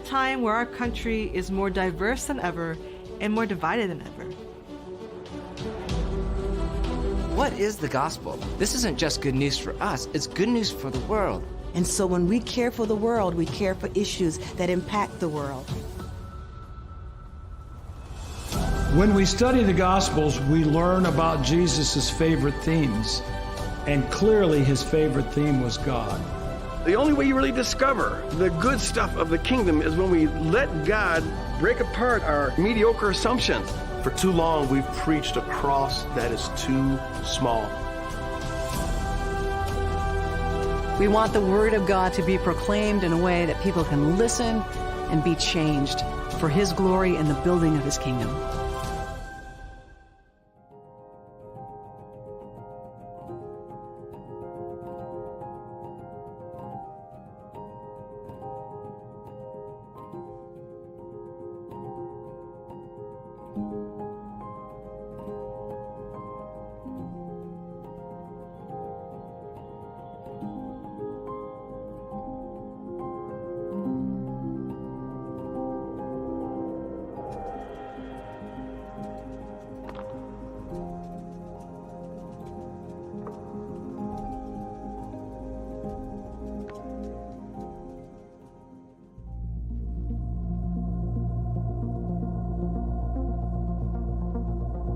time where our country is more diverse than ever and more divided than ever. What is the gospel? This isn't just good news for us, it's good news for the world. And so when we care for the world, we care for issues that impact the world. When we study the Gospels, we learn about Jesus' favorite themes. And clearly his favorite theme was God. The only way you really discover the good stuff of the kingdom is when we let God break apart our mediocre assumptions. For too long, we've preached a cross that is too small. We want the Word of God to be proclaimed in a way that people can listen and be changed for His glory and the building of His kingdom.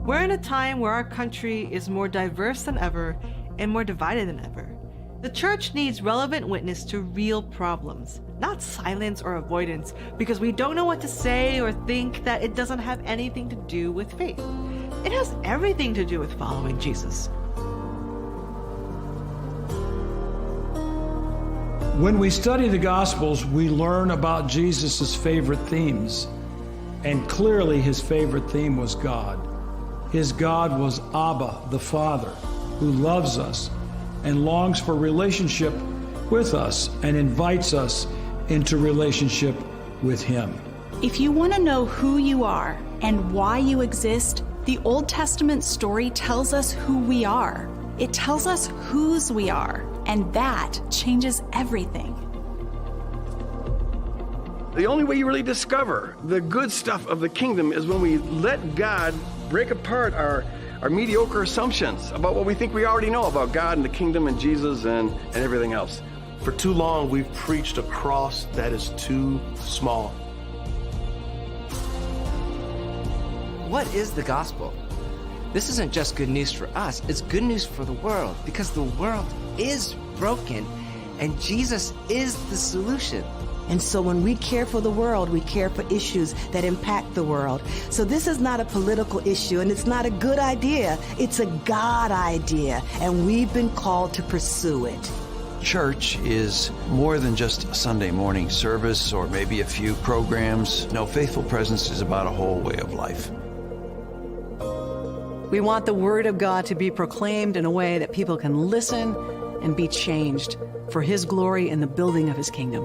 We're in a time where our country is more diverse than ever and more divided than ever. The church needs relevant witness to real problems, not silence or avoidance because we don't know what to say or think that it doesn't have anything to do with faith. It has everything to do with following Jesus. When we study the Gospels, we learn about Jesus' favorite themes. And clearly his favorite theme was God. His God was Abba, the Father, who loves us and longs for relationship with us and invites us into relationship with Him. If you want to know who you are and why you exist, the Old Testament story tells us who we are. It tells us whose we are, and that changes everything. The only way you really discover the good stuff of the kingdom is when we let God break apart our mediocre assumptions about what we think we already know about God and the kingdom and Jesus and everything else. For too long, we've preached a cross that is too small. What is the gospel? This isn't just good news for us, it's good news for the world because the world is broken and Jesus is the solution. And so when we care for the world, we care for issues that impact the world. So this is not a political issue, and it's not a good idea. It's a God idea, and we've been called to pursue it. Church is more than just a Sunday morning service or maybe a few programs. No, faithful presence is about a whole way of life. We want the Word of God to be proclaimed in a way that people can listen and be changed for His glory and the building of His kingdom.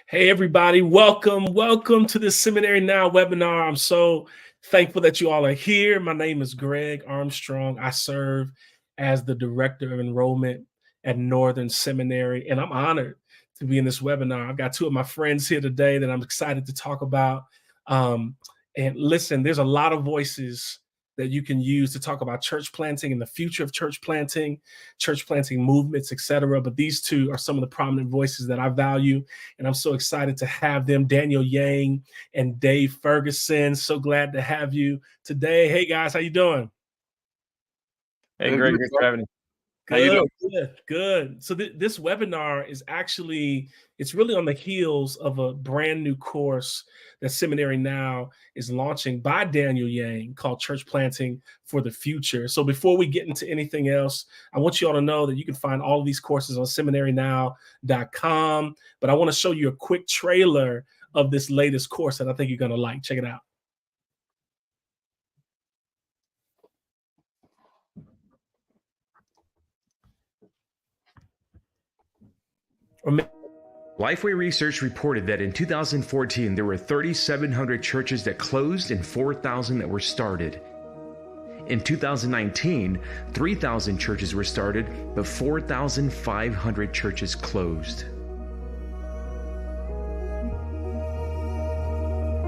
Hey, everybody. Welcome to the Seminary Now webinar. I'm so thankful that you all are here. My name is Greg Armstrong. I serve as the Director of Enrollment at Northern Seminary, and I'm honored to be in this webinar. I've got two of my friends here today that I'm excited to talk about. And listen, there's a lot of voices that you can use to talk about church planting and the future of church planting movements, etc. But these two are some of the prominent voices that I value, and I'm so excited to have them, Daniel Yang and Dave Ferguson. So glad to have you today. Hey guys, how you doing? Hey Greg, thanks for having me. How you Good, doing? good, good. So this webinar is actually it's really on the heels of a brand new course that Seminary Now is launching by Daniel Yang called Church Planting for the Future. So before we get into anything else, I want you all to know that you can find all of these courses on seminarynow.com. But I want to show you a quick trailer of this latest course that I think you're going to like. Check it out. Lifeway Research reported that in 2014, there were 3,700 churches that closed and 4,000 that were started. In 2019, 3,000 churches were started, but 4,500 churches closed.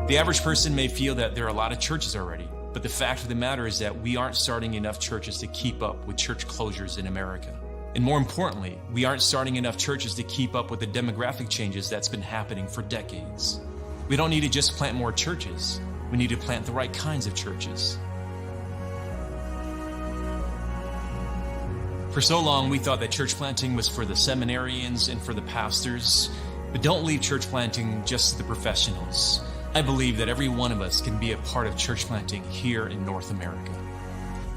The average person may feel that there are a lot of churches already, but the fact of the matter is that we aren't starting enough churches to keep up with church closures in America. And more importantly, we aren't starting enough churches to keep up with the demographic changes that's been happening for decades. We don't need to just plant more churches. We need to plant the right kinds of churches. For so long, we thought that church planting was for the seminarians and for the pastors, but don't leave church planting just to the professionals. I believe that every one of us can be a part of church planting here in North America.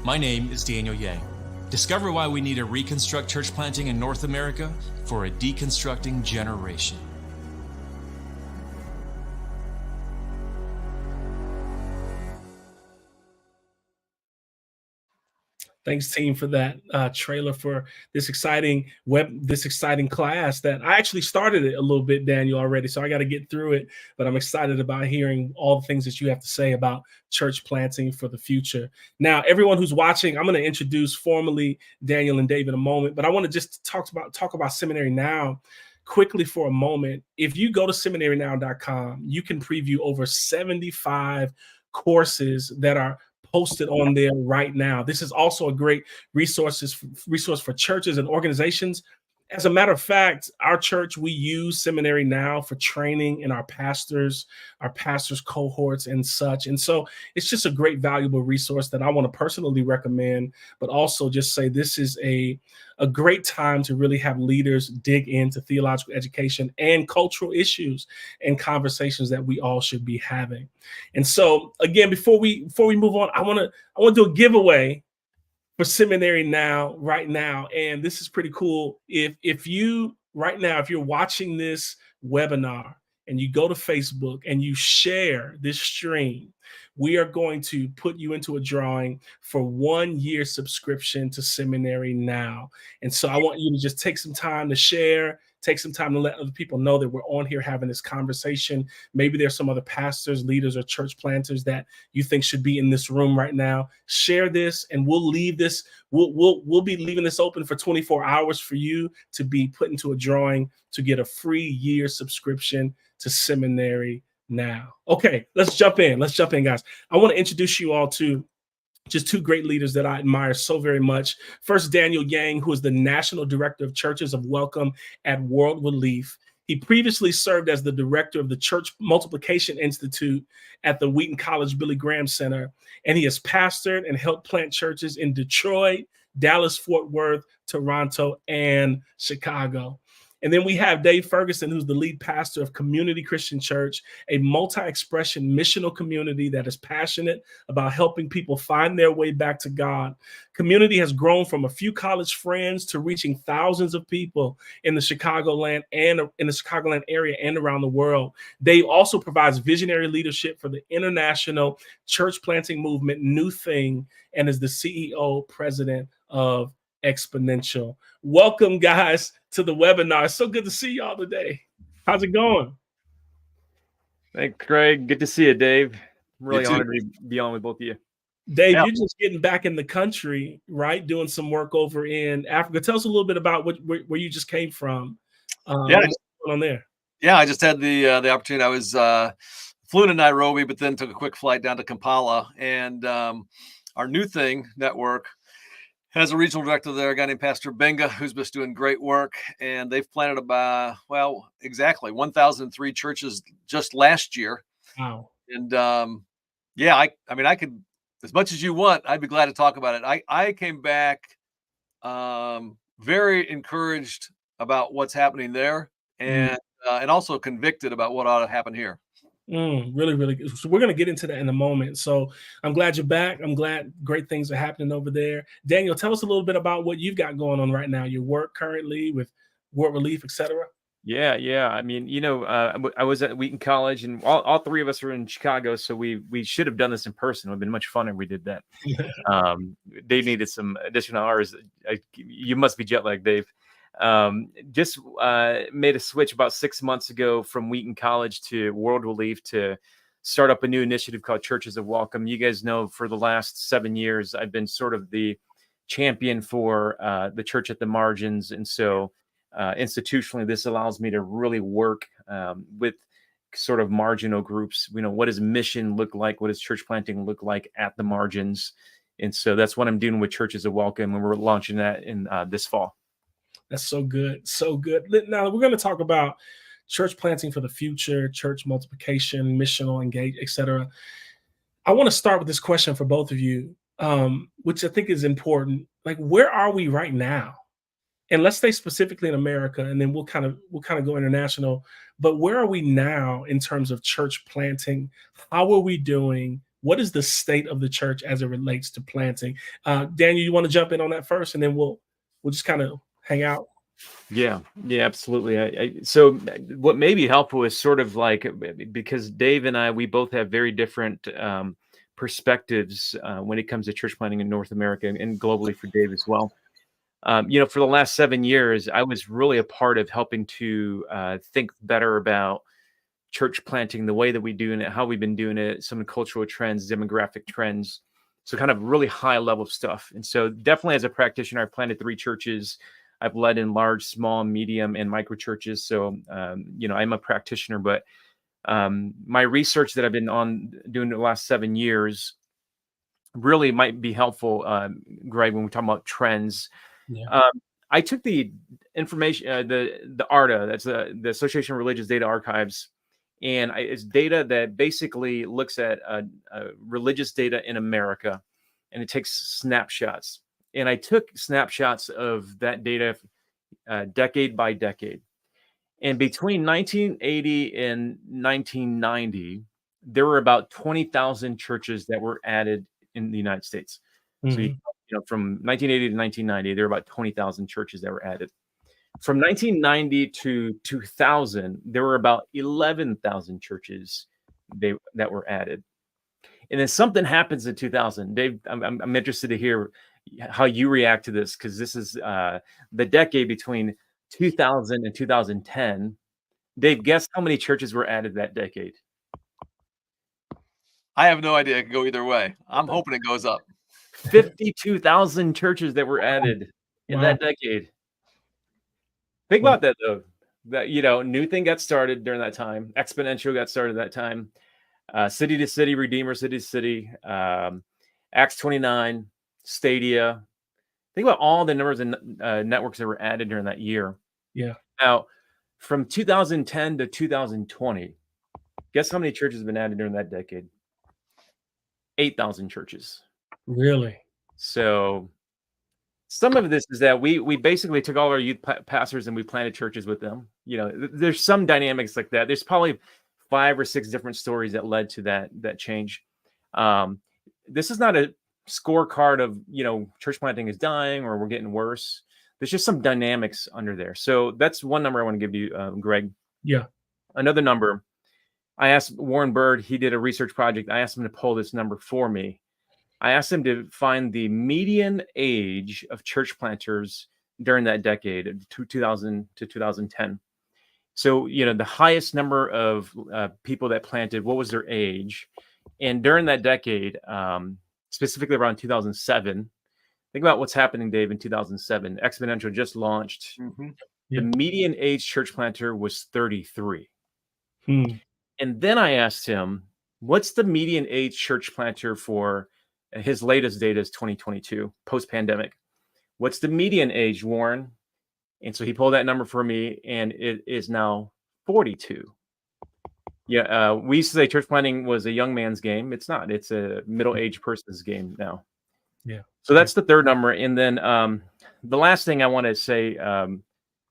My name is Daniel Yang. Discover why we need to reconstruct church planting in North America for a deconstructing generation. Thanks, team, for that trailer for this exciting class that I actually started it a little bit, Daniel, already. So I got to get through it, but I'm excited about hearing all the things that you have to say about church planting for the future. Now, everyone who's watching, I'm going to introduce formally Daniel and Dave in a moment, but I want to just talk about Seminary Now quickly for a moment. If you go to seminarynow.com, you can preview over 75 courses that are posted on there right now. This is also a great resource for churches and organizations. As a matter of fact, our church, we use Seminary Now for training in our pastors cohorts and such. And so it's just a great, valuable resource that I want to personally recommend, but also just say this is a great time to really have leaders dig into theological education and cultural issues and conversations that we all should be having. And so again, before we move on, I want to do a giveaway for Seminary Now right now. And this is pretty cool. If you're watching this webinar and you go to Facebook and you share this stream, we are going to put you into a drawing for 1 year subscription to Seminary Now. And so I want you to just take some time to share, take some time to let other people know that we're on here having this conversation. Maybe there's some other pastors, leaders, or church planters that you think should be in this room right now. Share this, and we'll leave this. We'll be leaving this open for 24 hours for you to be put into a drawing to get a free year subscription to Seminary Now. Okay, let's jump in, guys. I want to introduce you all to just two great leaders that I admire so very much. First, Daniel Yang, who is the National Director of Churches of Welcome at World Relief. He previously served as the director of the Church Multiplication Institute at the Wheaton College Billy Graham Center, and he has pastored and helped plant churches in Detroit, Dallas, Fort Worth, Toronto, and Chicago. And then we have Dave Ferguson, who's the lead pastor of Community Christian Church, a multi-expression missional community that is passionate about helping people find their way back to God. Community has grown from a few college friends to reaching thousands of people in the Chicagoland area and around the world. Dave also provides visionary leadership for the international church planting movement, New Thing, and is the CEO, president of Exponential. Welcome, guys, to the webinar. It's so good to see y'all today. How's it going? Thanks, Greg. Good to see you, Dave. I'm really honored to be on with both of you. Dave, you're just getting back in the country, right? Doing some work over in Africa. Tell us a little bit about where you just came from. What's going on there? Yeah, I just had the opportunity. I was flew to Nairobi, but then took a quick flight down to Kampala. And our New Thing network has a regional director there, a guy named Pastor Benga, who's just doing great work. And they've planted about, exactly 1,003 churches just last year. Wow. And I mean, I could, as much as you want, I'd be glad to talk about it. I came back very encouraged about what's happening there, Mm. and also convicted about what ought to happen here. Really, really good. So we're going to get into that in a moment. So I'm glad you're back. I'm glad great things are happening over there. Daniel, tell us a little bit about what you've got going on right now, your work currently with World Relief, etc. Yeah. I mean, I was at Wheaton College, and all three of us are in Chicago, so we should have ddone this in person. It would have been much fun if we did that. Dave needed some additional hours. You must be jet lagged, Dave. Just made a switch about 6 months ago from Wheaton College to World Relief to start up a new initiative called Churches of Welcome. You guys know for the last 7 years, I've been sort of the champion for the church at the margins. And so institutionally, this allows me to really work with sort of marginal groups. What does mission look like? What does church planting look like at the margins? And so that's what I'm doing with Churches of Welcome, and we're launching that in this fall. That's so good. So good. Now we're going to talk about church planting for the future, church multiplication, missional engage, etc. I want to start with this question for both of you, which I think is important. Like, where are we right now? And let's stay specifically in America, and then we'll kind of go international. But where are we now in terms of church planting? How are we doing? What is the state of the church as it relates to planting? Daniel, you want to jump in on that first, and then we'll just kind of hang out. Yeah, absolutely. So what may be helpful is sort of like, because Dave and I, we both have very different perspectives when it comes to church planting in North America and globally for Dave as well. For the last 7 years, I was really a part of helping to think better about church planting, the way that we do it, how we've been doing it, some cultural trends, demographic trends. So kind of really high level stuff. And so definitely as a practitioner, I planted 3 churches. I've led in large, small, medium, and micro churches. So, I'm a practitioner, but my research that I've been doing the last 7 years really might be helpful, Greg, when we're talking about trends. Yeah. I took the information, the ARDA, that's the Association of Religious Data Archives, and it's data that basically looks at religious data in America, and it takes snapshots. And I took snapshots of that data decade by decade. And between 1980 and 1990, there were about 20,000 churches that were added in the United States. Mm-hmm. So, from 1980 to 1990, there were about 20,000 churches that were added. From 1990 to 2000, there were about 11,000 churches that were added. And then something happens in 2000. Dave, I'm interested to hear how you react to this, because this is the decade between 2000 and 2010. Dave, guess how many churches were added that decade? I have no idea. It could go either way. I'm hoping it goes up. 52,000 churches that were added in that decade. Think about that, though. That, new thing got started during that time. Exponential got started that time. City to City, Redeemer, City to City, Acts 29, Stadia. Think about all the numbers of networks that were added during that year. Yeah. Now, from 2010 to 2020, guess how many churches have been added during that decade? 8,000 churches. Really? So some of this is that we basically took all our youth pastors and we planted churches with them. There's some dynamics like that. There's probably 5 or 6 different stories that led to that change. This is not a scorecard of, church planting is dying or we're getting worse. There's just some dynamics under there. So that's one number I want to give you, Greg. Yeah. Another number, I asked Warren Bird, he did a research project. I asked him to pull this number for me. I asked him to find the median age of church planters during that decade, 2000 to 2010. So, the highest number of people that planted, what was their age? And during that decade, specifically around 2007, think about what's happening, Dave, in 2007. Exponential just launched. Mm-hmm. The median age church planter was 33. Hmm. And then I asked him, what's the median age church planter for his latest data is 2022, post-pandemic. What's the median age, Warren? And so he pulled that number for me, and it is now 42. Yeah, we used to say church planting was a young man's game. It's not. It's a middle-aged person's game now. Yeah. So that's the third number. And then the last thing I want to say,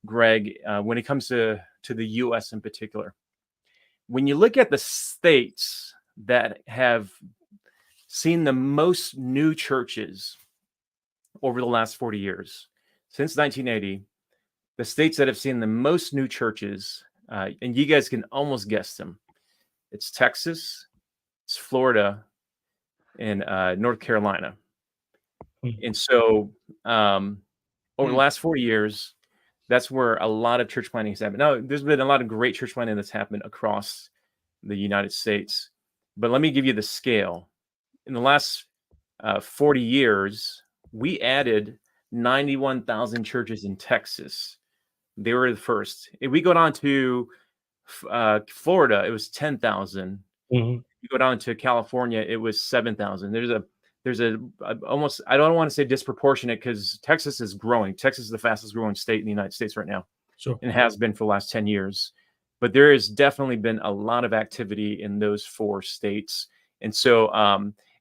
Greg, when it comes to the U.S. in particular, when you look at the states that have seen the most new churches over the last 40 years, since 1980, the states that have seen the most new churches, and you guys can almost guess them. It's Texas, it's Florida, and North Carolina. And so over the last 40 years, that's where a lot of church planting has happened. Now, there's been a lot of great church planting that's happened across the United States. But let me give you the scale. In the last 40 years, we added 91,000 churches in Texas. They were the first. If we go down to Florida, it was 10,000. Mhm. You go down to California, it was 7,000. There's a almost, I don't want to say disproportionate, because Texas is growing. Texas is the fastest growing state in the United States right now. Sure. And has been for the last 10 years. But there has definitely been a lot of activity in those 4 states. And so,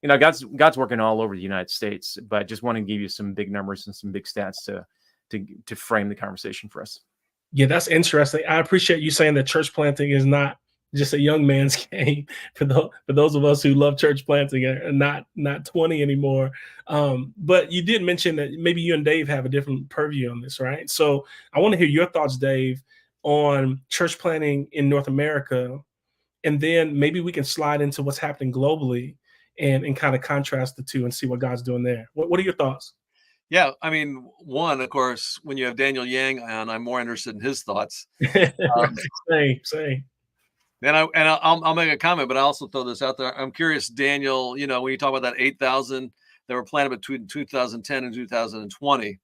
God's working all over the United States, but I just want to give you some big numbers and some big stats to frame the conversation for us. Yeah, that's interesting. I appreciate you saying that church planting is not just a young man's game for those of us who love church planting and not 20 anymore. But you did mention that maybe you and Dave have a different purview on this, right? So I want to hear your thoughts, Dave, on church planting in North America, and then maybe we can slide into what's happening globally and kind of contrast the two and see what God's doing there. What are your thoughts? Yeah, I mean, one, of course, when you have Daniel Yang on, I'm more interested in his thoughts. Same. And I'll make a comment, but I also throw this out there. I'm curious, Daniel, when you talk about that 8,000 that were planted between 2010 and 2020,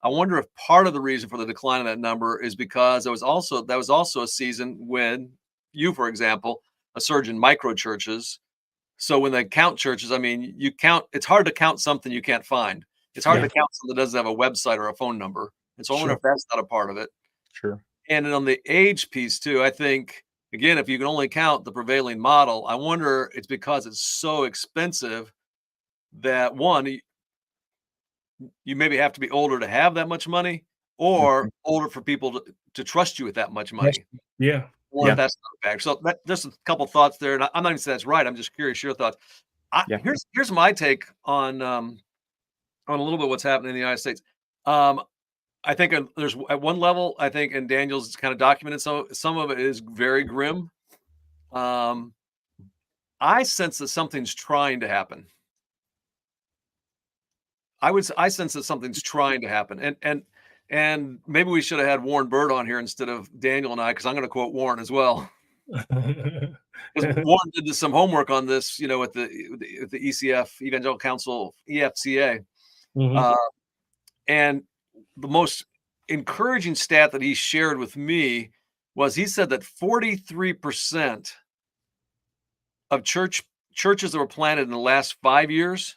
I wonder if part of the reason for the decline of that number is because that was also a season when for example, a surge in micro churches. So when they count churches, I mean, it's hard to count something you can't find. It's hard to count something that doesn't have a website or a phone number. And so I wonder if that's not a part of it. Sure. And then on the age piece too, I think, again, if you can only count the prevailing model, I wonder it's because it's so expensive that one, you maybe have to be older to have that much money, or older for people to trust you with that much money. Yeah. Or if that's not a factor. So just a couple thoughts there. And I'm not even saying that's right. I'm just curious your thoughts. Here's my take on a little bit what's happening in the United States. I think there's at one level, I think, and Daniel's kind of documented, so some of it is very grim. I sense that something's trying to happen. I sense that something's trying to happen. And maybe we should have had Warren Bird on here instead of Daniel and I, because I'm going to quote Warren as well. Because Warren did some homework on this, with the ECF, Evangelical Council, EFCA. And the most encouraging stat that he shared with me was he said that 43% of churches that were planted in the last 5 years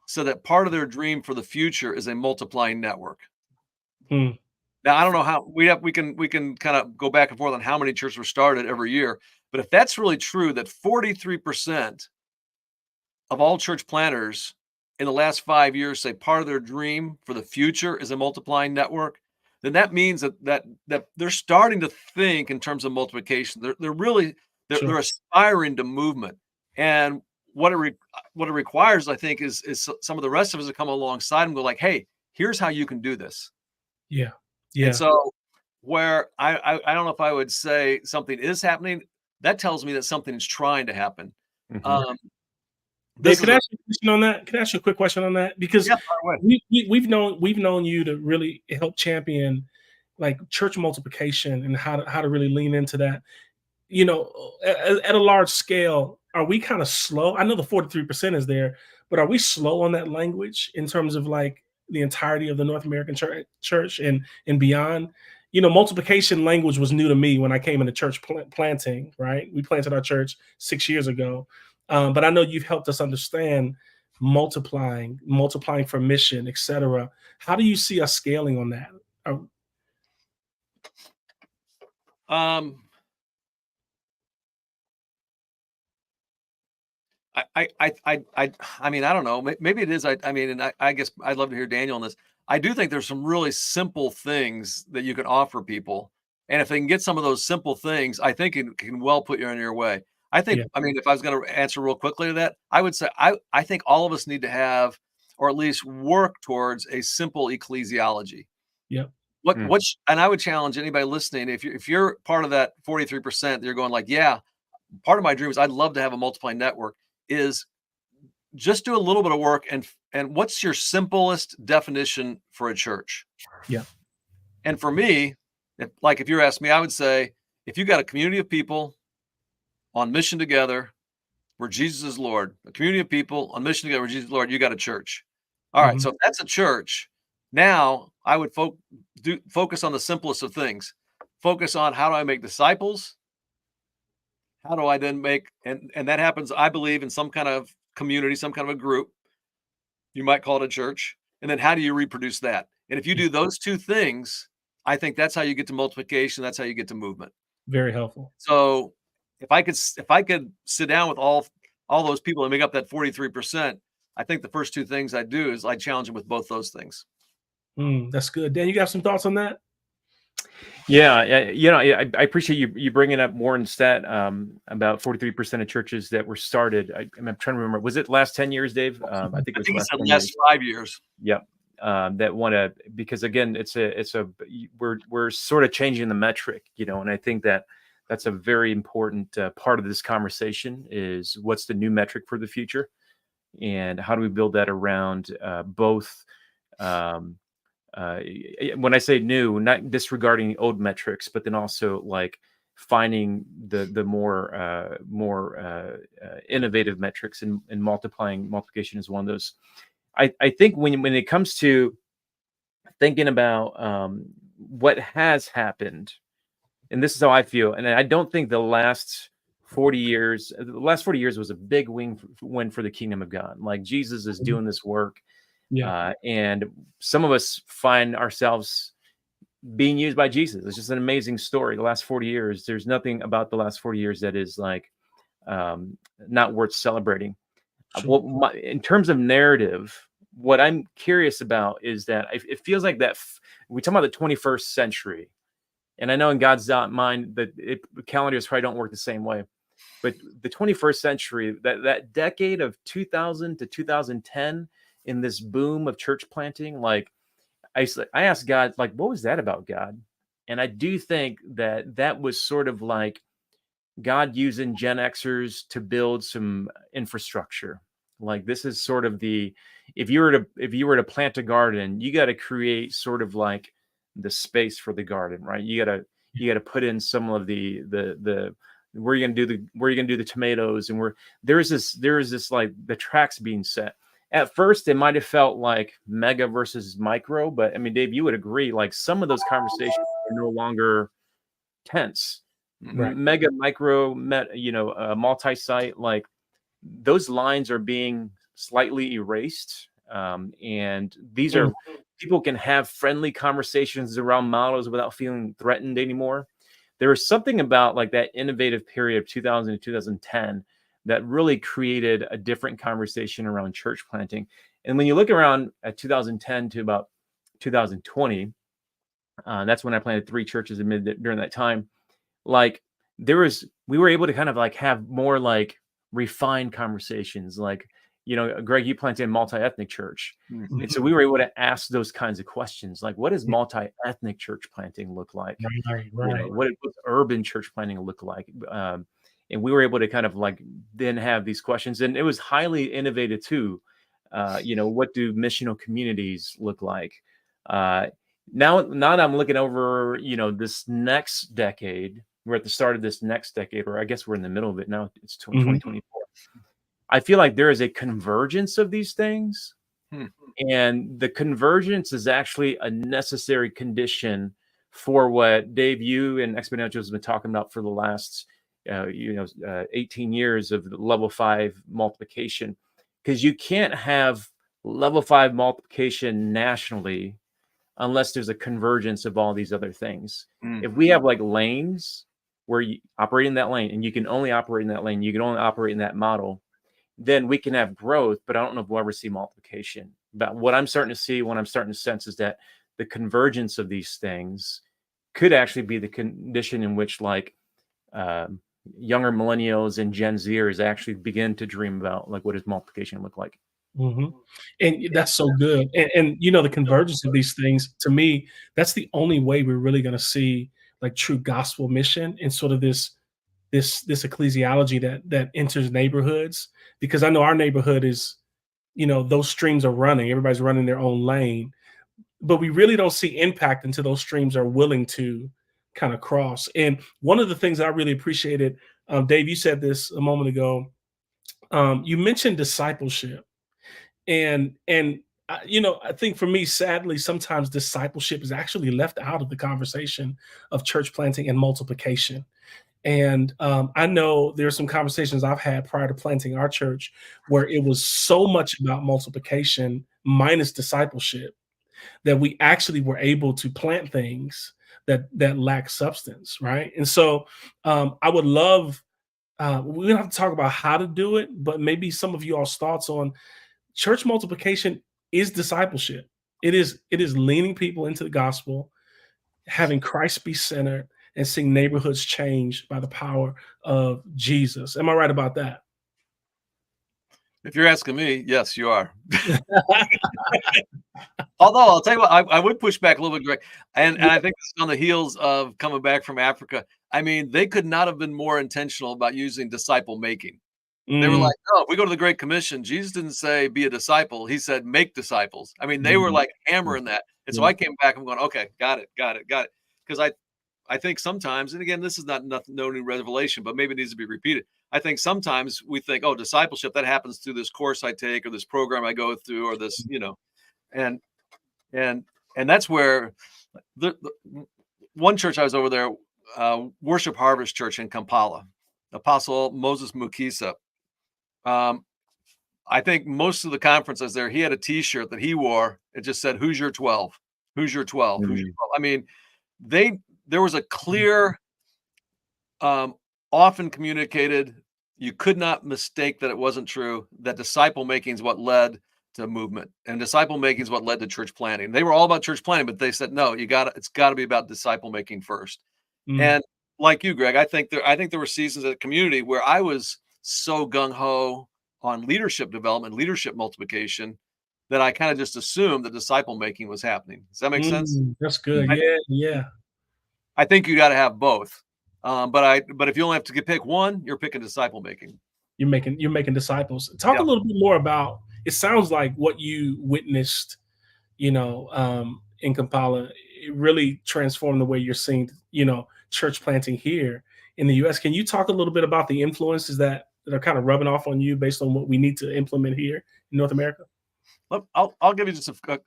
said that part of their dream for the future is a multiplying network. Now, I don't know how we can kind of go back and forth on how many churches were started every year, but if that's really true, that 43% of all church planters in the last 5 years say part of their dream for the future is a multiplying network, then that means that they're starting to think in terms of multiplication. They're aspiring to movement, and what it requires, I think, is some of the rest of us to come alongside and go like, hey, here's how you can do this. Yeah. And so where I don't know if I would say something is happening, that tells me that something is trying to happen. Dave, can I ask you a question on that? Can I ask you a quick question on that? Because we've known you to really help champion like church multiplication and how to really lean into that. At a large scale, are we kind of slow? I know the 43% is there, but are we slow on that language in terms of like the entirety of the North American church and beyond? Multiplication language was new to me when I came into church planting, right? We planted our church 6 years ago. But I know you've helped us understand multiplying for mission, etc. How do you see us scaling on that? I mean, I don't know. Maybe it is. I mean, and I guess I'd love to hear Daniel on this. I do think there's some really simple things that you can offer people, and if they can get some of those simple things, I think it can well put you on your way. I think. Yeah. I mean, if I was going to answer real quickly to that, I would say I think all of us need to have, or at least work towards, a simple ecclesiology. Yep. And I would challenge anybody listening, if you're part of that 43%, you're going like, yeah, part of my dream is I'd love to have a multiplying network, is just do a little bit of work and what's your simplest definition for a church? Yeah. And for me, if you're asking me, I would say, if you got a community of people on mission together where Jesus is Lord, a community of people on mission together where Jesus is Lord, you got a church. All right. So if that's a church, now I would focus on the simplest of things. Focus on, how do I make disciples? How do I then make, and that happens, I believe, in some kind of community, some kind of a group. You might call it a church. And then how do you reproduce that? And if you do those two things, I think that's how you get to multiplication. That's how you get to movement. Very helpful. So if I could sit down with all those people and make up that 43%, I think the first two things I do is I challenge them with both those things. That's good. Dan, you got some thoughts on that? Yeah, you know, I appreciate you bringing up Warren's stat about 43% of churches that were started. I'm trying to remember. Was it last 10 years, Dave? I think it was last 5 years. Yep. That want to, because again, we're sort of changing the metric, you know, and I think that's a very important part of this conversation is what's the new metric for the future, and how do we build that around both. When I say new, not disregarding old metrics, but then also like finding the more innovative metrics, and multiplication is one of those. I think when it comes to thinking about what has happened, and this is how I feel, and I don't think the last 40 years was a big win for the kingdom of God. Like, Jesus is doing this work. Yeah. And some of us find ourselves being used by Jesus. It's just an amazing story. The last 40 years, there's nothing about the last 40 years that is like not worth celebrating. Sure. In terms of narrative, what I'm curious about is that it feels like that we talk about the 21st century, and I know in God's mind that calendars probably don't work the same way, but the 21st century, that decade of 2000 to 2010, in this boom of church planting, like I asked God, like, what was that about, God? And I do think that was sort of like God using Gen Xers to build some infrastructure. Like, this is sort of if you were to plant a garden, you got to create sort of like the space for the garden, right? You got to put in some of the where you're gonna do the tomatoes, and there is this like the tracks being set. At first, it might have felt like mega versus micro, but I mean, Dave, you would agree, like some of those conversations are no longer tense. Right. Mega, micro, multi-site, like those lines are being slightly erased. And these are, people can have friendly conversations around models without feeling threatened anymore. There was something about like that innovative period of 2000 to 2010 that really created a different conversation around church planting. And when you look around at 2010 to about 2020, that's when I planted 3 churches during that time. Like we were able to kind of like have more like refined conversations. Like, you know, Greg, you planted a multi-ethnic church. Mm-hmm. And so we were able to ask those kinds of questions. Like, what does multi-ethnic church planting look like? Right. You know, what does urban church planting look like? And we were able to kind of like then have these questions, and it was highly innovative too. You know, what do missional communities look like? Now that I'm looking over, you know, this next decade, we're at the start of this next decade, or I guess we're in the middle of it now. It's 2024. I feel like there is a convergence of these things, and the convergence is actually a necessary condition for what Dave, you and Exponentials has been talking about for the last 18 years of level 5 multiplication, because you can't have level 5 multiplication nationally unless there's a convergence of all these other things. If we have like lanes where you operate in that lane, and you can only operate in that lane, you can only operate in that model, then we can have growth, but I don't know if we'll ever see multiplication. But what I'm starting to see, what I'm starting to sense is that the convergence of these things could actually be the condition in which like younger millennials and Gen Zers actually begin to dream about like what does multiplication look like. And that's so good. And you know, the convergence of these things, to me, that's the only way we're really going to see like true gospel mission and sort of this ecclesiology that enters neighborhoods. Because I know our neighborhood is, you know, those streams are running. Everybody's running their own lane, but we really don't see impact until those streams are willing to kind of cross. And one of the things I really appreciated, Dave, you said this a moment ago. You mentioned discipleship, and you know, I think for me, sadly, sometimes discipleship is actually left out of the conversation of church planting and multiplication. And I know there's some conversations I've had prior to planting our church where it was so much about multiplication minus discipleship that we actually were able to plant things that lack substance, right? And so I would love we don't have to talk about how to do it, but maybe some of you all's thoughts on church multiplication is discipleship. It is leaning people into the gospel, having Christ be centered, and seeing neighborhoods changed by the power of Jesus. Am I right about that? If you're asking me, yes, you are. Although I'll tell you what, I would push back a little bit, Greg, and I think this is on the heels of coming back from Africa. I mean, they could not have been more intentional about using disciple making. They were like, "No, if we go to the Great Commission, Jesus didn't say be a disciple. He said make disciples." I mean, they were like hammering that. And so I came back and going, "Okay, got it. Because I think sometimes, and again, this is not nothing, no new revelation, but maybe it needs to be repeated. I think sometimes we think, oh, discipleship, that happens through this course I take or this program I go through or this, you know, and and that's where the one church I was over there, Worship Harvest Church in Kampala, Apostle Moses Mukisa. I think most of the conferences there, he had a T-shirt that he wore. It just said, "Who's your 12? Who's your 12? Who's your 12?" I mean, there was a clear, often communicated. You could not mistake that it wasn't true. That disciple making is what led to movement, and disciple making is what led to church planting. They were all about church planting, but they said, "No, it's got to be about disciple making first." And like you, Greg, I think there were seasons at community where I was so gung ho on leadership development, leadership multiplication, that I kind of just assumed that disciple making was happening. Does that make sense? That's good. Yeah. I think you got to have both. But if you only have to pick one, you're picking disciple making. You're making disciples. Talk a little bit more about. It sounds like what you witnessed, you know, in Kampala, it really transformed the way you're seeing, you know, church planting here in the U.S. Can you talk a little bit about the influences that are kind of rubbing off on you based on what we need to implement here in North America? I'll give you just a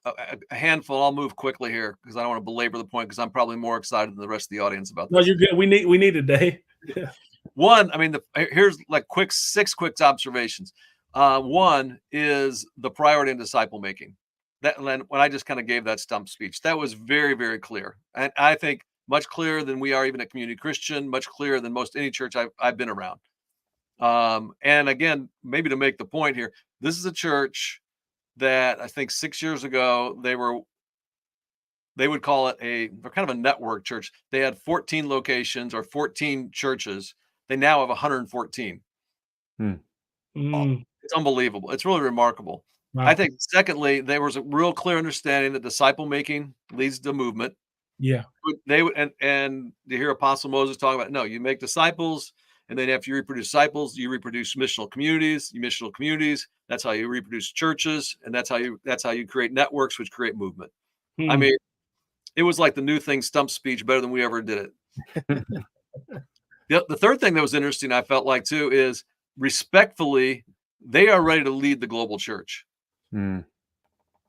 handful. I'll move quickly here because I don't want to belabor the point because I'm probably more excited than the rest of the audience about this. No, you're good. We need it, Dave. Yeah. One, I mean, here's like six quick observations. One is the priority in disciple making. That when I just kind of gave that stump speech, that was very, very clear, and I think much clearer than we are even at Community Christian, much clearer than most any church I've been around. And again, maybe to make the point here, this is a church that I think 6 years ago they would call it they're kind of a network church. They had 14 locations or 14 churches. They now have 114. It's unbelievable. It's really remarkable. Wow. I think secondly, there was a real clear understanding that disciple making leads to movement. Yeah. They would, and to hear Apostle Moses talk about, no, you make disciples, and then after you reproduce disciples, you reproduce missional communities. That's how you reproduce churches, and that's how you create networks, which create movement. I mean, it was like the new thing stump speech, better than we ever did it. The third thing that was interesting, I felt like too, is respectfully, they are ready to lead the global church.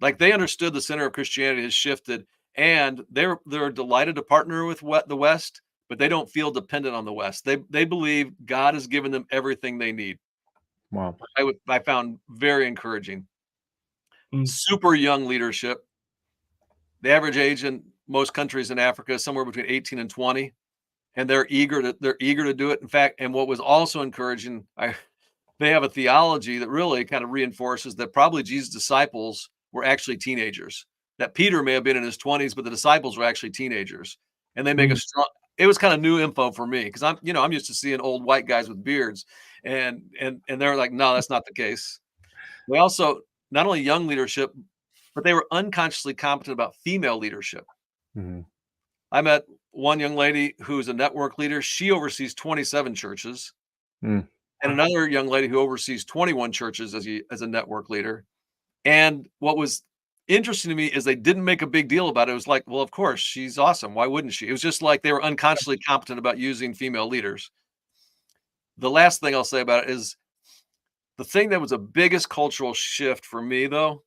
Like they understood the center of Christianity has shifted, and they're delighted to partner with the West, but they don't feel dependent on the West. They believe God has given them everything they need. Wow. I found very encouraging. Super young leadership. The average age in most countries in Africa is somewhere between 18 and 20, and they're eager to do it. In fact, and what was also encouraging, they have a theology that really kind of reinforces that probably Jesus' disciples were actually teenagers. That Peter may have been in his 20s, but the disciples were actually teenagers. And they make a strong, it was kind of new info for me because I'm used to seeing old white guys with beards, and they're like, no, that's not the case. They also, not only young leadership, but they were unconsciously competent about female leadership. I met one young lady who's a network leader. She oversees 27 churches, and another young lady who oversees 21 churches as a network leader. And what was interesting to me is they didn't make a big deal about it. It was like, well, of course, she's awesome. Why wouldn't she? It was just like they were unconsciously competent about using female leaders. The last thing I'll say about it is the thing that was the biggest cultural shift for me, though,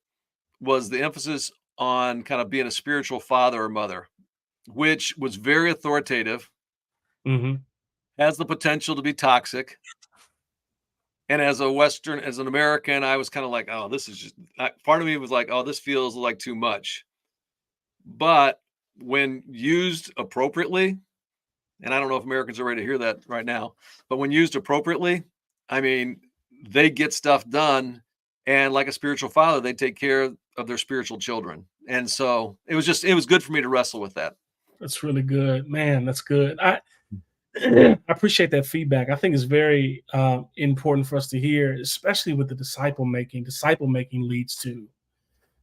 was the emphasis on kind of being a spiritual father or mother, which was very authoritative, has the potential to be toxic. And as an American, I was kind of like, oh, this is just, part of me was like, oh, this feels like too much. But when used appropriately, and I don't know if Americans are ready to hear that right now, but when used appropriately, I mean, they get stuff done. And like a spiritual father, they take care of their spiritual children. And so it was good for me to wrestle with that. That's really good, man. That's good. I appreciate that feedback. I think it's very important for us to hear, especially with the disciple making. Disciple making leads to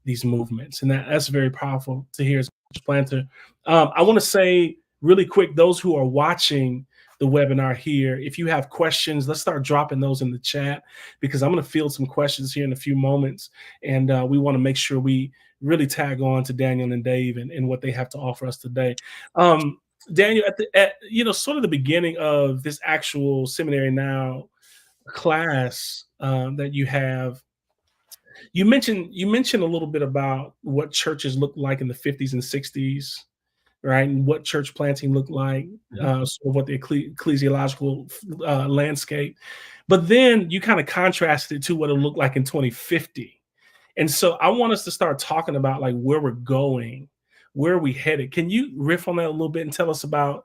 these movements, and that's very powerful to hear as a planter. I want to say really quick, those who are watching the webinar here, if you have questions, let's start dropping those in the chat, because I'm going to field some questions here in a few moments, and we want to make sure we really tag on to Daniel and Dave and what they have to offer us today. Daniel, at sort of the beginning of this actual Seminary Now class that you have, you mentioned a little bit about what churches looked like in the 50s and 60s, right? And what church planting looked like, sort of what the ecclesiological landscape. But then you kind of contrasted it to what it looked like in 2050. And so I want us to start talking about like where we're going, where are we headed? Can you riff on that a little bit and tell us about,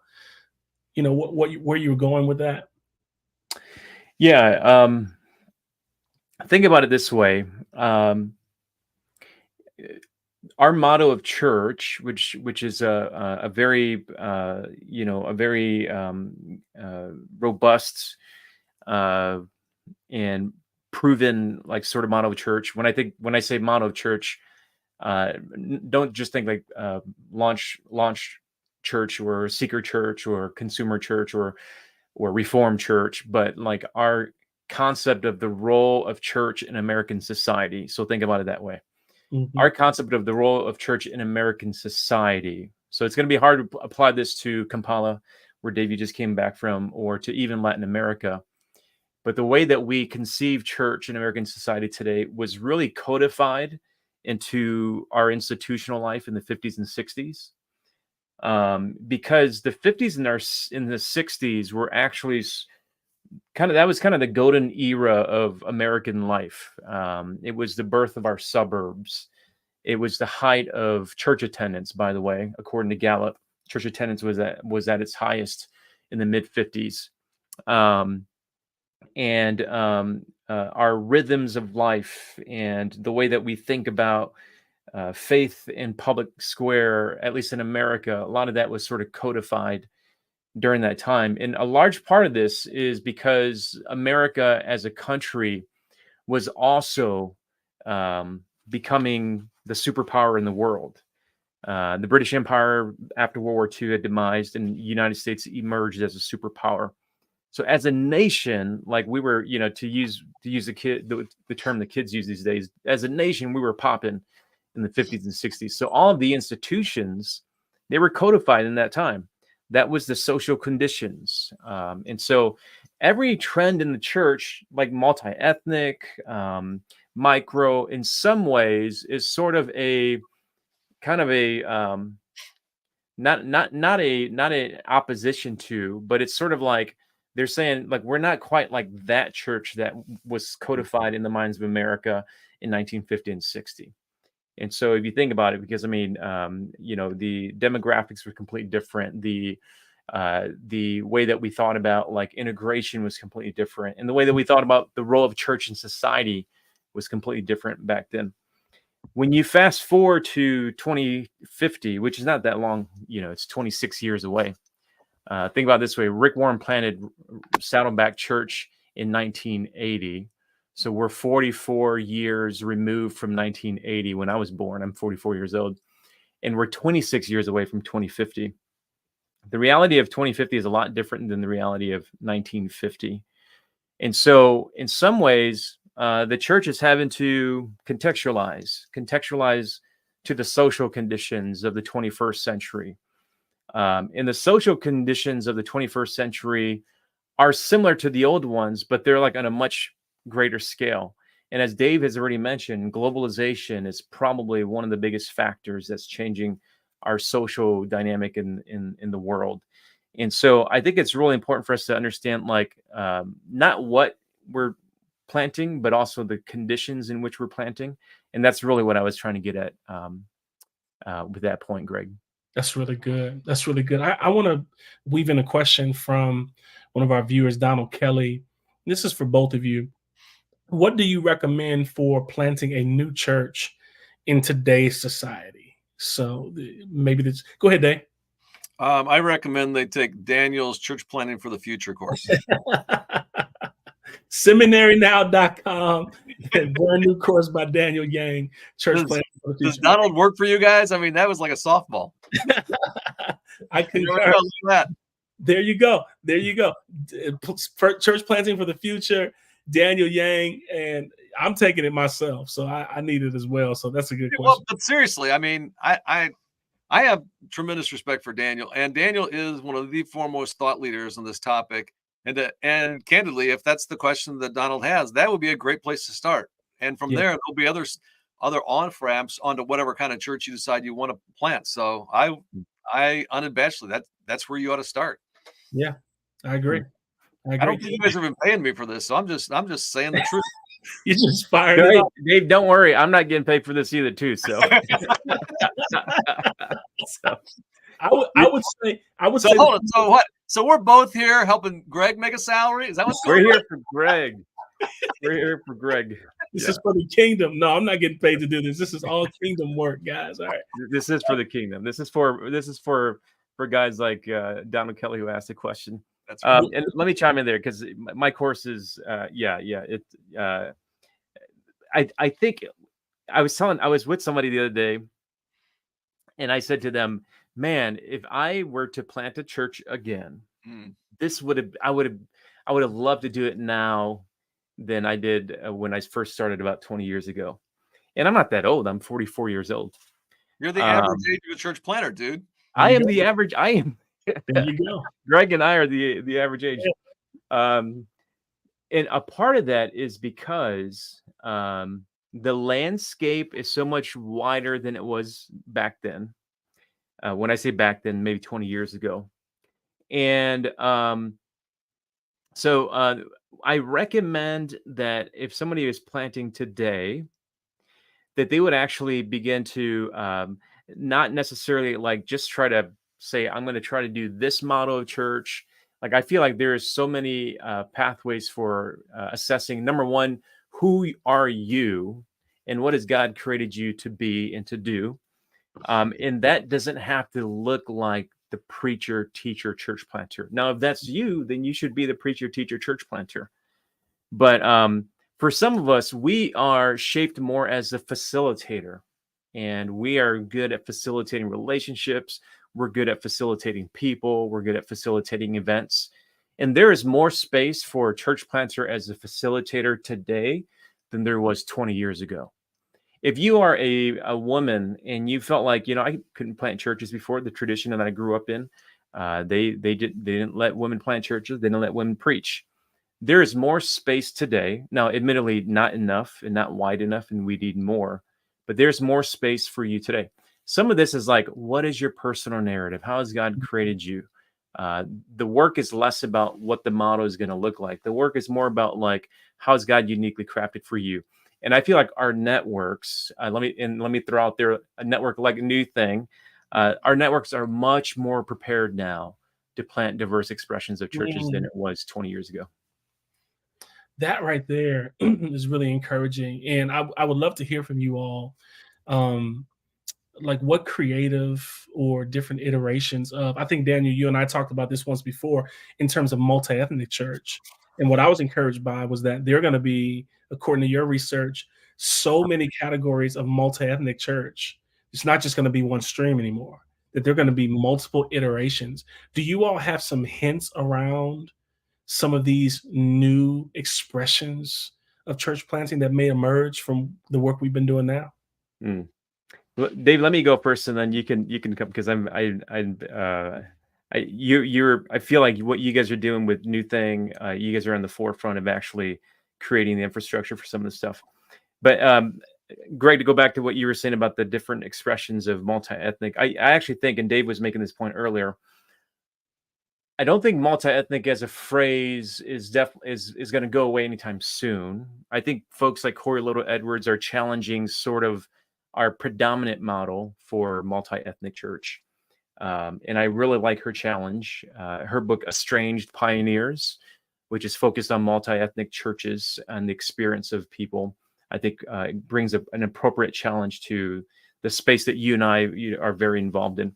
where you were going with that? Yeah. Think about it this way. Our motto of church, which is a very robust and proven like sort of motto of church. When I say motto of church, don't just think like launch church or seeker church or consumer church or reformed church, but like our concept of the role of church in American society. So think about it that way. Our concept of the role of church in American society. So it's going to be hard to apply this to Kampala, where Davey just came back from, or to even Latin America. But the way that we conceive church in American society today was really codified into our institutional life in the 50s and 60s. Because the 50s and the 60s were actually that was kind of the golden era of American life. It was the birth of our suburbs. It was the height of church attendance, by the way, according to Gallup. Church attendance was at its highest in the mid 50s. Our rhythms of life and the way that we think about faith in public square, at least in America, a lot of that was sort of codified during that time. And a large part of this is because America as a country was also becoming the superpower in the world. The British Empire after World War II had demised, and the United States emerged as a superpower. So as a nation, like we were, to use the term the kids use these days, as a nation, we were popping in the 50s and 60s. So all of the institutions, they were codified in that time. That was the social conditions. And so every trend in the church, like multi-ethnic, micro, in some ways is sort of a kind of a not a opposition to, but it's sort of like they're saying like we're not quite like that church that was codified in the minds of America in 1950 and 60. And so if you think about it, because I mean, the demographics were completely different. The The way that we thought about like integration was completely different, and the way that we thought about the role of church in society was completely different back then. When you fast forward to 2050, which is not that long, it's 26 years away. Think about it this way: Rick Warren planted Saddleback Church in 1980. So we're 44 years removed from 1980 when I was born. I'm 44 years old. And we're 26 years away from 2050. The reality of 2050 is a lot different than the reality of 1950. And so in some ways, the church is having to contextualize to the social conditions of the 21st century. And the social conditions of the 21st century are similar to the old ones, but they're like on a much greater scale. And as Dave has already mentioned, globalization is probably one of the biggest factors that's changing our social dynamic in the world. And so I think it's really important for us to understand, like, not what we're planting, but also the conditions in which we're planting. And that's really what I was trying to get at with that point, Greg. That's really good. That's really good. I want to weave in a question from one of our viewers, Donald Kelly. This is for both of you. What do you recommend for planting a new church in today's society? So maybe this. Go ahead, Dave. I recommend they take Daniel's Church Planting for the Future course. Seminarynow.com, and brand new course by Daniel Yang, Church Planting for the Future. Does Donald work for you guys? I mean, that was like a softball. I concur. There you go. There you go. Church Planting for the Future, Daniel Yang, and I'm taking it myself, so I need it as well. So that's a good question. Well, but seriously, I mean, I have tremendous respect for Daniel, and Daniel is one of the foremost thought leaders on this topic. And candidly, if that's the question that Donald has, that would be a great place to start. And from there, there'll be other on-ramps onto whatever kind of church you decide you want to plant. So I unabashedly, that's where you ought to start. Yeah, I agree. I don't think you guys have been paying me for this, so I'm just saying the truth. You just fired it up. Dave, don't worry, I'm not getting paid for this either, too. So, I would say. Hold on. So what? So we're both here helping Greg make a salary. Is that what's going on? We're here for Greg. We're here for Greg. This is for the kingdom. No, I'm not getting paid to do this. This is all kingdom work, guys. All right. This is for the kingdom. This is for guys like Donald Kelly who asked the question. That's right. And let me chime in there because my course is I think I was with somebody the other day, and I said to them, man, if I were to plant a church again, I would have loved to do it now than I did when I first started about 20 years ago. And I'm not that old. I'm 44 years old. You're the average age of a church planter, dude. I am the average. I am. There you go. Greg and I are the average age. And a part of that is because the landscape is so much wider than it was back then. When I say back then, maybe 20 years ago. And so I recommend that if somebody is planting today, that they would actually begin to not necessarily like just try to say, I'm going to try to do this model of church. Like, I feel like there is so many pathways for assessing, number one, who are you and what has God created you to be and to do? And that doesn't have to look like the preacher, teacher, church planter. Now, if that's you, then you should be the preacher, teacher, church planter. But for some of us, we are shaped more as a facilitator, and we are good at facilitating relationships. We're good at facilitating people. We're good at facilitating events. And there is more space for a church planter as a facilitator today than there was 20 years ago. If you are a woman and you felt like, I couldn't plant churches before, the tradition that I grew up in, they didn't let women plant churches. They didn't let women preach. There is more space today. Now, admittedly, not enough and not wide enough, and we need more, but there's more space for you today. Some of this is like, what is your personal narrative? How has God created you? The work is less about what the model is going to look like. The work is more about like, how is God uniquely crafted for you? And I feel like our networks, let me throw out there a network like a new thing. Our networks are much more prepared now to plant diverse expressions of churches than Mm. it was 20 years ago. That right there is really encouraging, and I would love to hear from you all. Um, like what creative or different iterations of, I think Daniel, you and I talked about this once before in terms of multi-ethnic church. And what I was encouraged by was that there are going to be, according to your research, so many categories of multi-ethnic church. It's not just going to be one stream anymore, that there are going to be multiple iterations. Do you all have some hints around some of these new expressions of church planting that may emerge from the work we've been doing now? Mm. Well, Dave, let me go first, and then you can come, because I feel like what you guys are doing with New Thing, you guys are on the forefront of actually creating the infrastructure for some of this stuff. But Greg, to go back to what you were saying about the different expressions of multi-ethnic, I actually think, and Dave was making this point earlier, I don't think multi-ethnic as a phrase is going to go away anytime soon. I think folks like Corey Little Edwards are challenging sort of our predominant model for multi-ethnic church. And I really like her challenge. Her book, Estranged Pioneers, which is focused on multi-ethnic churches and the experience of people, I think brings an appropriate challenge to the space that you and I are very involved in.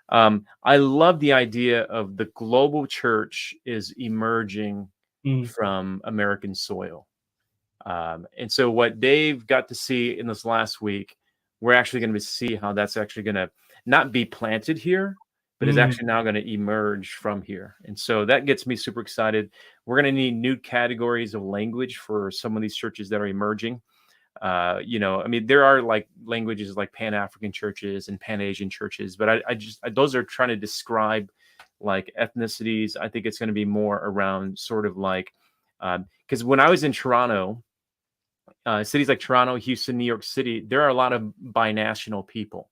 I love the idea of the global church is emerging from American soil. And so what Dave got to see in this last week, we're actually going to see how that's actually going to not be planted here, but is actually now going to emerge from here. And so that gets me super excited. We're going to need new categories of language for some of these churches that are emerging. I mean, there are like languages like Pan-African churches and Pan-Asian churches, but those are trying to describe like ethnicities. I think it's going to be more around sort of like, because when I was in Toronto, cities like Toronto, Houston, New York City, there are a lot of binational people.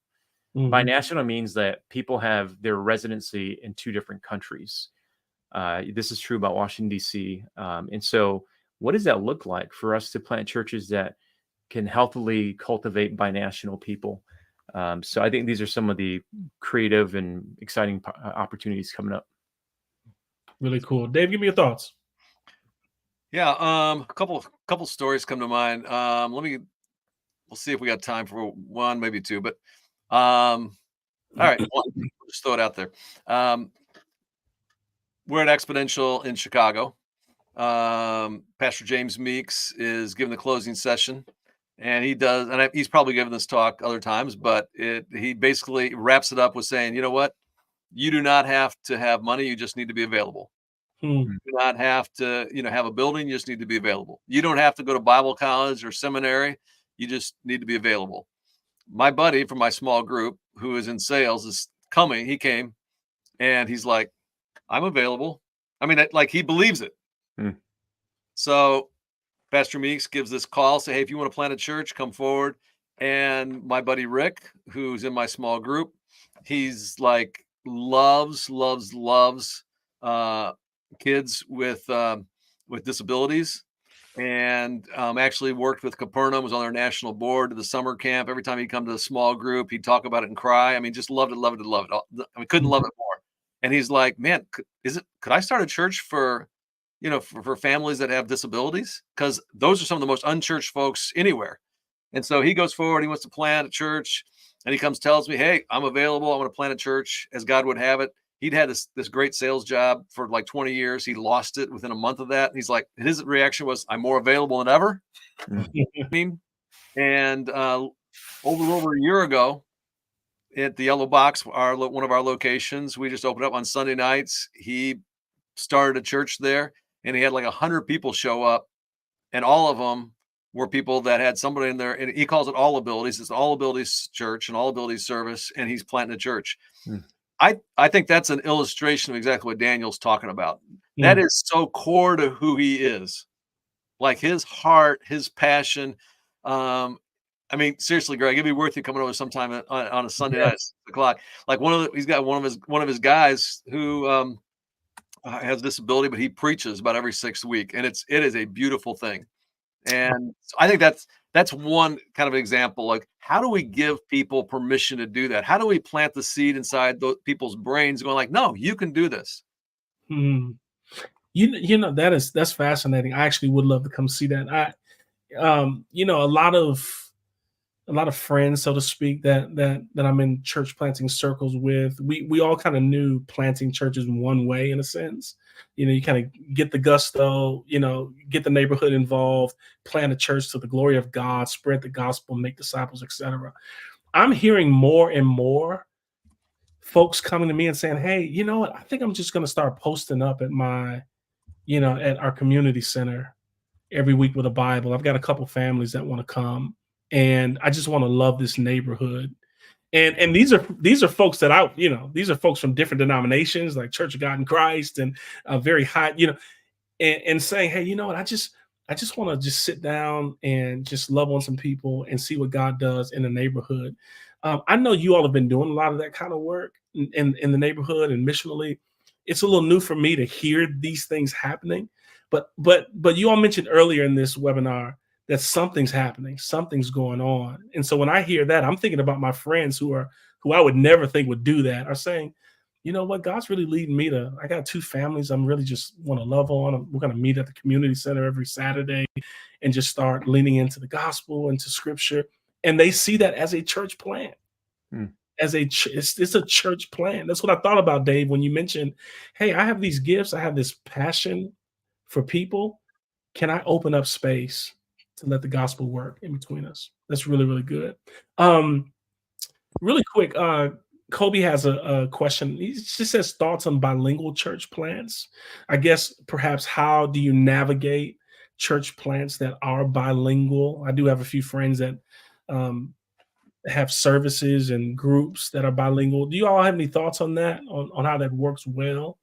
Binational means that people have their residency in two different countries. This is true about Washington, D.C. And so what does that look like for us to plant churches that can healthily cultivate binational people? So I think these are some of the creative and exciting opportunities coming up. Really cool. Dave, give me your thoughts. Yeah, a couple stories come to mind. We'll see if we got time for one, maybe two, but all right, one, just throw it out there. We're at Exponential in Chicago. Pastor James Meeks is giving the closing session, and he's probably given this talk other times, but he basically wraps it up with saying, you know what? You do not have to have money. You just need to be available. You do not have to, have a building. You just need to be available. You don't have to go to Bible college or seminary. You just need to be available. My buddy from my small group who is in sales is coming. He came and he's like, I'm available. I mean, like he believes it. So Pastor Meeks gives this call, say, hey, if you want to plant a church, come forward. And my buddy Rick, who's in my small group, he's like loves kids with disabilities, and actually worked with Capernaum, was on their national board, to the summer camp. Every time he'd come to a small group, he'd talk about it and cry. I mean, just loved it. I mean, couldn't love it more. And he's like, man, could I start a church for families that have disabilities? Because those are some of the most unchurched folks anywhere. And so he goes forward, he wants to plant a church, and he tells me, hey, I'm available. I want to plant a church as God would have it. He'd had this great sales job for like 20 years. He lost it within a month of that. He's like, his reaction was, I'm more available than ever. And over a year ago at the Yellow Box, one of our locations, we just opened up on Sunday nights. He started a church there, and he had like 100 people show up, and all of them were people that had somebody in there, and he calls it All Abilities. It's an All Abilities church, an All Abilities service, and he's planting a church. I think that's an illustration of exactly what Daniel's talking about. That is so core to who he is, like his heart, his passion. I mean, seriously, Greg, it'd be worth you coming over sometime on a Sunday night at 6:00. Like he's got one of his guys who has a disability, but he preaches about every 6th week, and it is a beautiful thing. And I think that's one kind of example. Like, how do we give people permission to do that? How do we plant the seed inside those people's brains going like, no, you can do this. Mm. That's fascinating. I actually would love to come see that. A lot of friends, so to speak, that I'm in church planting circles with. We all kind of knew planting churches in one way, in a sense. You kind of get the gusto, get the neighborhood involved, plant a church to the glory of God, spread the gospel, make disciples, etc. I'm hearing more and more folks coming to me and saying, "Hey, you know what? I think I'm just going to start posting up at at our community center every week with a Bible. I've got a couple families that want to come, and I just want to love this neighborhood." And these are folks that these are folks from different denominations, like Church of God in Christ, and very high, and saying, "Hey, you know what? I just want to just sit down and just love on some people and see what God does in the neighborhood." I know you all have been doing a lot of that kind of work in the neighborhood and missionally. It's a little new for me to hear these things happening, but you all mentioned earlier in this webinar that something's happening, something's going on, and so when I hear that, I'm thinking about my friends who I would never think would do that, are saying, "You know what? God's really leading me to. I got two families I'm really just want to love on. We're going to meet at the community center every Saturday and just start leaning into the gospel, into scripture." And they see that as a church plant, Mm. it's a church plant. That's what I thought about, Dave, when you mentioned, "Hey, I have these gifts. I have this passion for people. Can I open up space to let the gospel work in between us?" That's really, really good. Um, Really quick, Kobe has a question. He just says thoughts on bilingual church plants. I guess perhaps how do you navigate church plants that are bilingual? I do have a few friends that um, have services and groups that are bilingual. Do you all have any thoughts on that, on how that works well?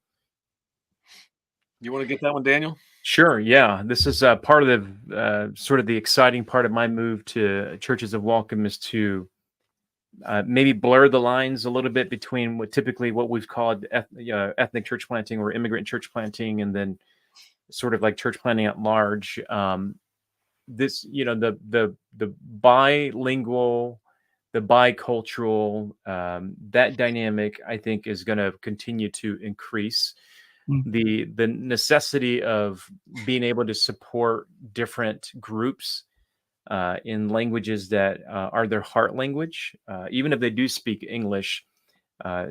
You want to get that one, Daniel? Sure. Yeah. This is part of the sort of the exciting part of my move to Churches of Welcome is to maybe blur the lines a little bit between what we've called ethnic church planting or immigrant church planting, and then sort of like church planting at large. This, the bilingual, the bicultural, that dynamic, I think, is going to continue to increase. The necessity of being able to support different groups in languages that are their heart language, even if they do speak English.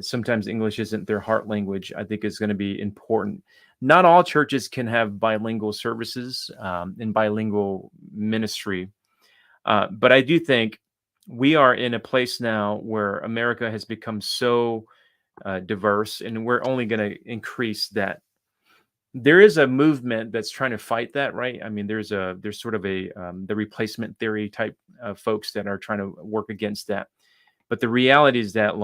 Sometimes English isn't their heart language, I think is going to be important. Not all churches can have bilingual services and bilingual ministry, but I do think we are in a place now where America has become so diverse, and we're only going to increase that. There is a movement that's trying to fight that, right? I mean, there's sort of a the replacement theory type of folks that are trying to work against that. But the reality is that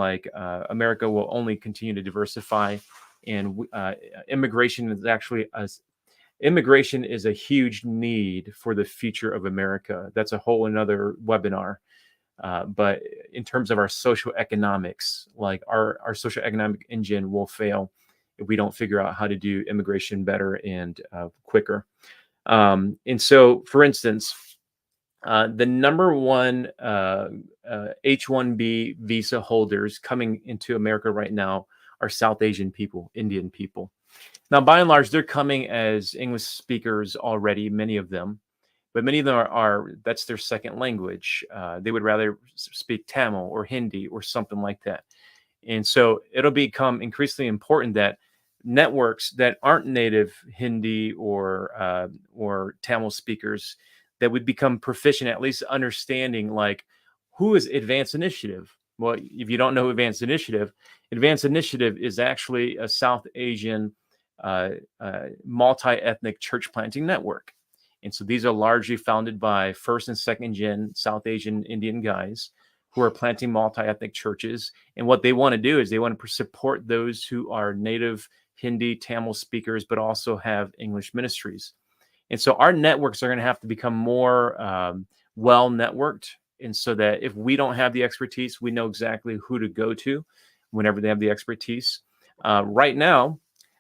America will only continue to diversify, and immigration is a huge need for the future of America. That's a whole another webinar. But in terms of our social economics, like our social economic engine will fail if we don't figure out how to do immigration better and quicker. And so, for instance, the number one H-1B visa holders coming into America right now are South Asian people, Indian people. Now, by and large, they're coming as English speakers already, many of them. But many of them are that's their second language. They would rather speak Tamil or Hindi or something like that. And so it'll become increasingly important that networks that aren't native Hindi or Tamil speakers, that would become proficient, at least understanding like who is Advanced Initiative. Well, if you don't know Advanced Initiative is actually a South Asian multi-ethnic church planting network. And so these are largely founded by first and second gen South Asian Indian guys who are planting multi-ethnic churches. And what they want to do is they want to support those who are native Hindi, Tamil speakers, but also have English ministries. And so our networks are going to have to become more well networked. And so that if we don't have the expertise, we know exactly who to go to whenever they have the expertise. Right now,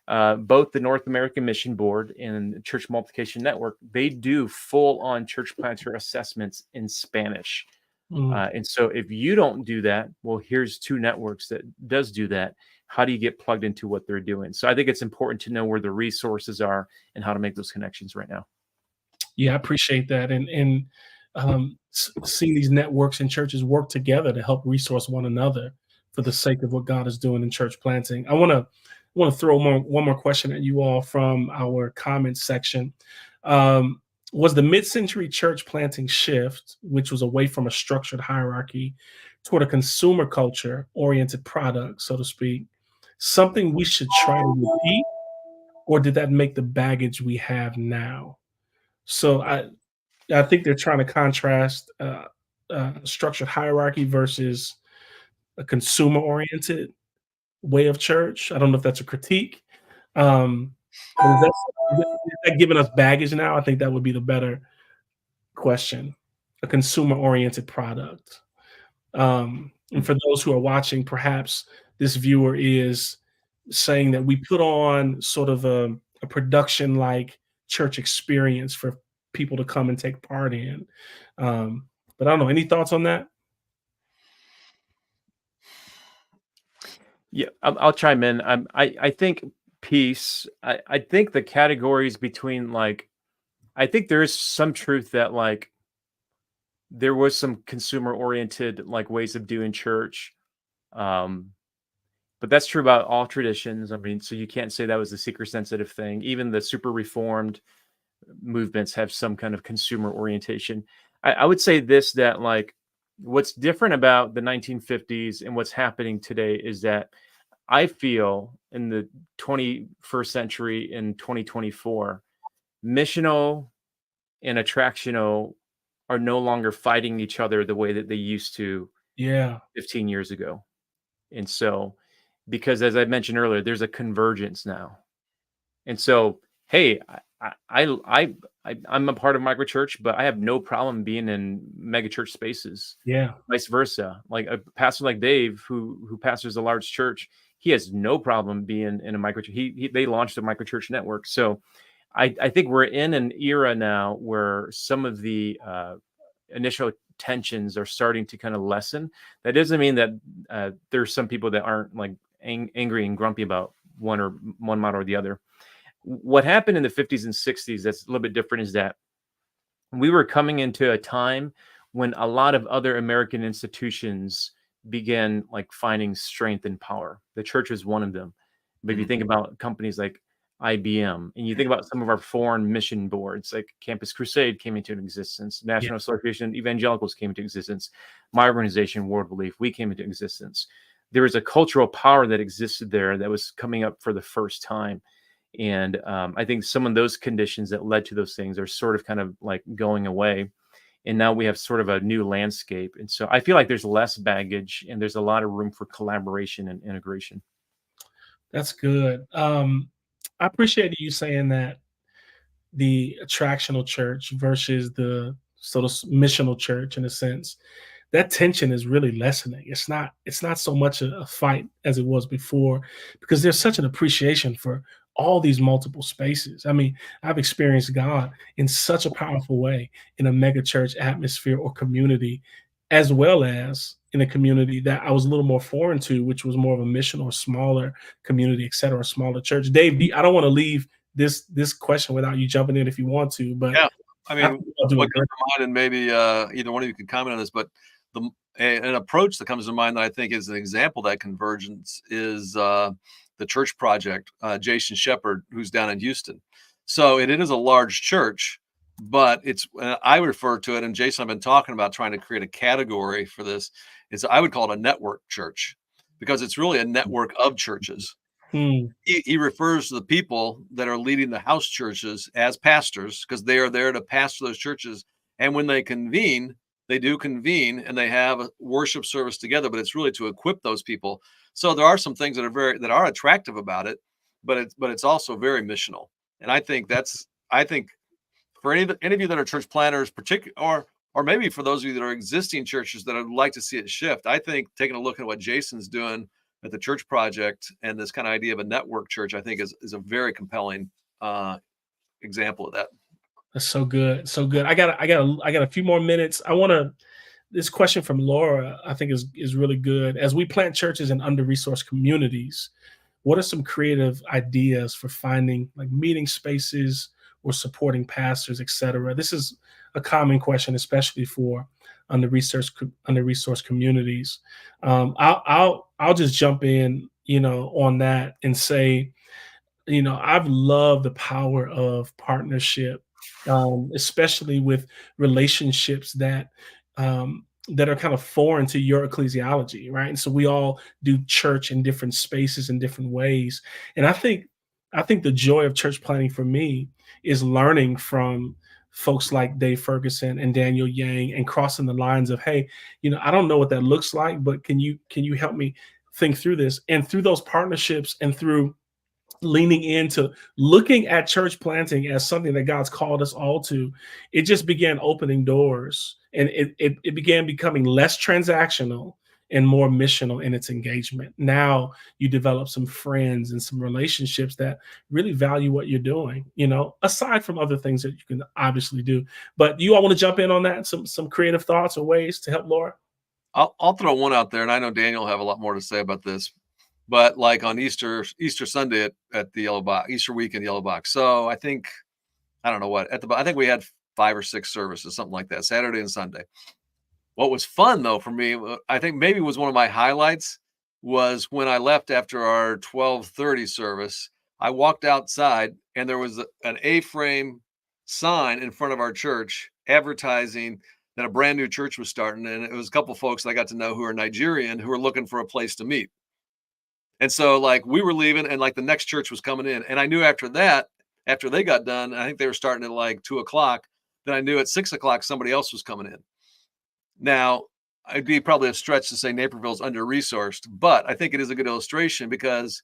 both the North American Mission Board and the Church Multiplication Network, they do full-on church planter assessments in Spanish. And so if you don't do that, well, here's two networks that does do that. How do you get plugged into what they're doing? So I think it's important to know where the resources are and how to make those connections right now. Yeah, I appreciate that. And seeing these networks and churches work together to help resource one another for the sake of what God is doing in church planting. I want to throw one more question at you all from our comments section. Was the mid-century church planting shift, which was away from a structured hierarchy toward a consumer culture oriented product, so to speak, something we should try to repeat, or did that make the baggage we have now? So I think they're trying to contrast structured hierarchy versus a consumer oriented way of church. I don't know if that's a critique. But is that giving us baggage now? I think that would be the better question. A consumer oriented product. And for those who are watching, perhaps this viewer is saying that we put on sort of a production like church experience for people to come and take part in. But I don't know. Any thoughts on that? Yeah, I'll chime in. I think peace. I think the categories between like, I think there is some truth that like there was some consumer oriented like ways of doing church. But that's true about all traditions. I mean, so you can't say that was a seeker sensitive thing. Even the super reformed movements have some kind of consumer orientation. I would say this, that like what's different about the 1950s and what's happening today is that I feel in the 21st century in 2024, missional and attractional are no longer fighting each other the way that they used to 15 years ago. And so, because as I mentioned earlier, there's a convergence now. And so, hey, I'm a part of microchurch, but I have no problem being in megachurch spaces. Yeah. Vice versa. Like a pastor like Dave, who pastors a large church, he has no problem being in a microchurch. They launched a microchurch network. So I think we're in an era now where some of the initial tensions are starting to kind of lessen. That doesn't mean that there's some people that aren't like angry and grumpy about one model or the other. What happened in the 50s and 60s that's a little bit different is that we were coming into a time when a lot of other American institutions began like finding strength and power. The church was one of them. But if you think about companies like IBM, and you think about some of our foreign mission boards, like Campus Crusade came into existence, National Association of Evangelicals came into existence, my organization, World Belief, we came into existence. There was a cultural power that existed there that was coming up for the first time. And I think some of those conditions that led to those things are sort of kind of like going away. And now we have sort of a new landscape. And so I feel like there's less baggage and there's a lot of room for collaboration and integration. That's good. I appreciate you saying that the attractional church versus the sort of missional church, in a sense, that tension is really lessening. It's not so much a fight as it was before, because there's such an appreciation for all these multiple spaces. I mean, I've experienced God in such a powerful way in a mega church atmosphere or community, as well as in a community that I was a little more foreign to, which was more of a mission or smaller community, et cetera, a smaller church. Dave, I don't want to leave this question without you jumping in if you want to, but yeah, I mean, what comes to mind, and maybe either one of you can comment on this, but an approach that comes to mind that I think is an example of that convergence is the church project, Jason Shepherd, who's down in Houston. So it is a large church, but it's, I refer to it, and Jason, I've been talking about trying to create a category for this, is I would call it a network church, because it's really a network of churches. He refers to the people that are leading the house churches as pastors, because they are there to pastor those churches. And when they convene, they do convene and they have a worship service together, but it's really to equip those people. So there are some things that are attractive about it, but it's also very missional. And I think for any of you that are church planners, or maybe for those of you that are existing churches that would like to see it shift, I think taking a look at what Jason's doing at the church project and this kind of idea of a network church, I think is a very compelling example of that. That's so good. So good. I got a few more minutes. I want to this question from Laura, I think is really good. As we plant churches in under-resourced communities, what are some creative ideas for finding like meeting spaces or supporting pastors, et cetera? This is a common question, especially for under-resourced communities. I'll just jump in, on that and say, I've loved the power of partnership, especially with relationships that are kind of foreign to your ecclesiology, right? And so we all do church in different spaces in different ways. And I think the joy of church planting for me is learning from folks like Dave Ferguson and Daniel Yang and crossing the lines of, hey, I don't know what that looks like, but can you help me think through this? And through those partnerships and through leaning into looking at church planting as something that God's called us all to, it just began opening doors, and it began becoming less transactional and more missional in its engagement. Now you develop some friends and some relationships that really value what you're doing, aside from other things that you can obviously do. But you all want to jump in on that? Some creative thoughts or ways to help Laura? I'll throw one out there, and I know Daniel will have a lot more to say about this. But like on Easter Sunday at the Yellow Box, Easter weekend Yellow Box. So I think, I don't know what, I think we had 5 or 6 services, something like that, Saturday and Sunday. What was fun though for me, I think maybe was one of my highlights, was when I left after our 12:30 service. I walked outside and there was an A-frame sign in front of our church advertising that a brand new church was starting, and it was a couple folks I got to know who are Nigerian who were looking for a place to meet. And so like we were leaving and like the next church was coming in. And I knew after that, after they got done, I think they were starting at like 2:00. Then I knew at 6:00, somebody else was coming in. Now it'd be probably a stretch to say Naperville's under-resourced, but I think it is a good illustration because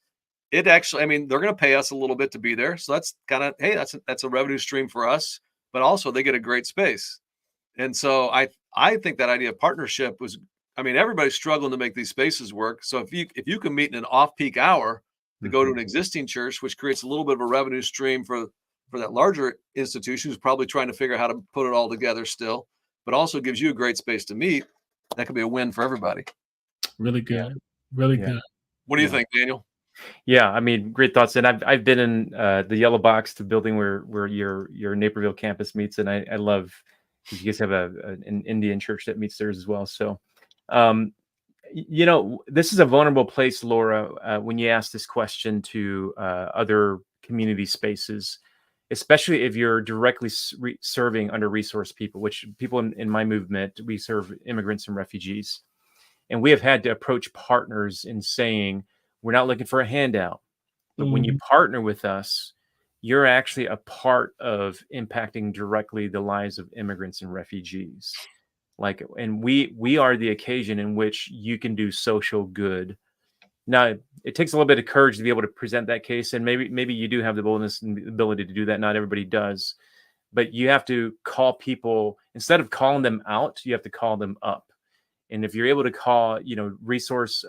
it actually, I mean, they're going to pay us a little bit to be there. So that's kind of, hey, that's a revenue stream for us, but also they get a great space. And so I think that idea of partnership was, I mean, everybody's struggling to make these spaces work. So if you can meet in an off-peak hour to go to an existing church, which creates a little bit of a revenue stream for that larger institution who's probably trying to figure out how to put it all together still, but also gives you a great space to meet, that could be a win for everybody. Really good. Really good. What do you think, Daniel? Yeah, I mean, great thoughts. And I've been in the Yellow Box, the building where your Naperville campus meets, and I love, because you guys have an Indian church that meets there as well. So, this is a vulnerable place, Laura, when you ask this question to other community spaces, especially if you're directly serving under-resourced people, which people in my movement, we serve immigrants and refugees. And we have had to approach partners in saying, we're not looking for a handout, but when you partner with us, you're actually a part of impacting directly the lives of immigrants and refugees. And we are the occasion in which you can do social good. Now, it takes a little bit of courage to be able to present that case, and maybe you do have the boldness and the ability to do that. Not everybody does, but you have to call people, instead of calling them out, you have to call them up. And if you're able to call, resource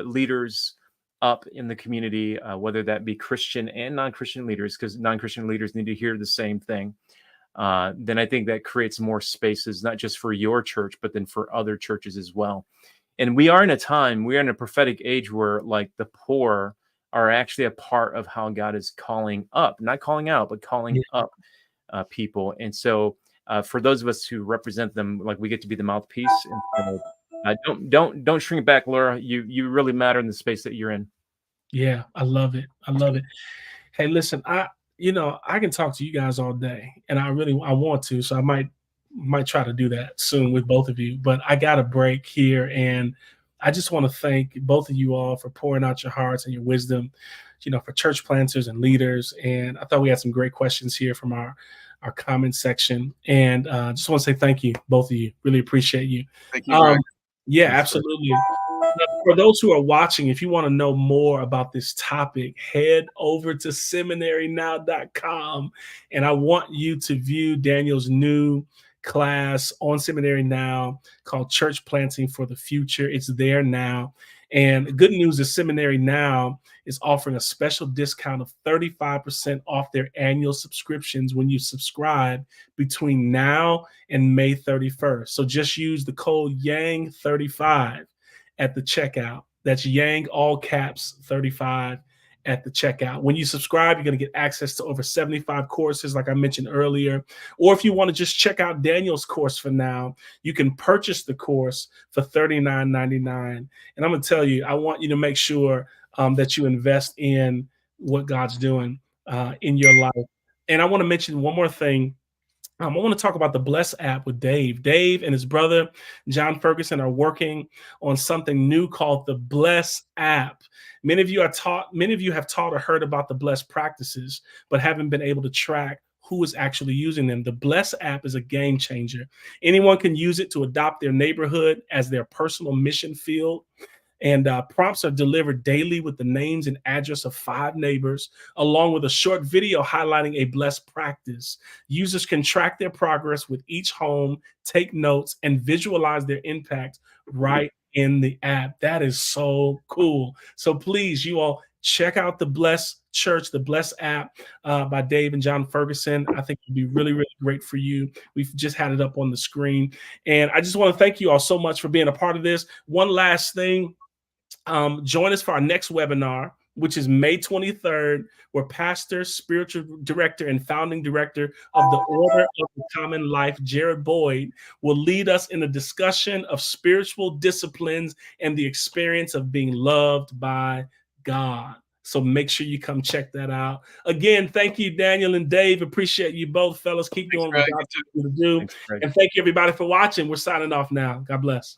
leaders up in the community, whether that be Christian and non-Christian leaders, because non-Christian leaders need to hear the same thing, then I think that creates more spaces, not just for your church, but then for other churches as well. And we're in a prophetic age where like the poor are actually a part of how God is calling up, not calling out, but calling up people. And so for those of us who represent them, like we get to be the mouthpiece. And don't shrink back, Laura. You really matter in the space that you're in. Yeah, I love it. I love it. Hey, listen, I can talk to you guys all day, and I want to, so I might try to do that soon with both of you. But I got a break here, and I just want to thank both of you all for pouring out your hearts and your wisdom, for church planters and leaders. And I thought we had some great questions here from our comment section, and just want to say thank you, both of you. Really appreciate you. Thank you, Greg. Yeah, absolutely. For those who are watching, if you want to know more about this topic, head over to seminarynow.com. And I want you to view Daniel's new class on Seminary Now called Church Planting for the Future. It's there now. And the good news is Seminary Now is offering a special discount of 35% off their annual subscriptions when you subscribe between now and May 31st. So just use the code YANG35 at the checkout. That's Yang, all caps, 35 at the checkout. When you subscribe, you're going to get access to over 75 courses, like I mentioned earlier. Or if you want to just check out Daniel's course for now, you can purchase the course for $39.99. And I'm going to tell you, I want you to make sure that you invest in what God's doing in your life. And I want to mention one more thing. I want to talk about the Bless app with Dave. Dave and his brother, John Ferguson, are working on something new called the Bless app. Many of you have taught or heard about the Bless practices, but haven't been able to track who is actually using them. The Bless app is a game changer. Anyone can use it to adopt their neighborhood as their personal mission field. And prompts are delivered daily with the names and address of 5 neighbors, along with a short video highlighting a blessed practice. Users can track their progress with each home, take notes, and visualize their impact right in the app. That is so cool. So please, you all, check out the Bless Church, the Bless app by Dave and John Ferguson. I think it'll be really, really great for you. We've just had it up on the screen. And I just want to thank you all so much for being a part of this. One last thing. Join us for our next webinar, which is May 23rd, where pastor, spiritual director, and founding director of the Order of the Common Life, Jared Boyd, will lead us in a discussion of spiritual disciplines and the experience of being loved by God. So make sure you come check that out. Again, thank you, Daniel and Dave. Appreciate you both, fellas. Keep doing what God's going to do. And thank you, everybody, for watching. We're signing off now. God bless.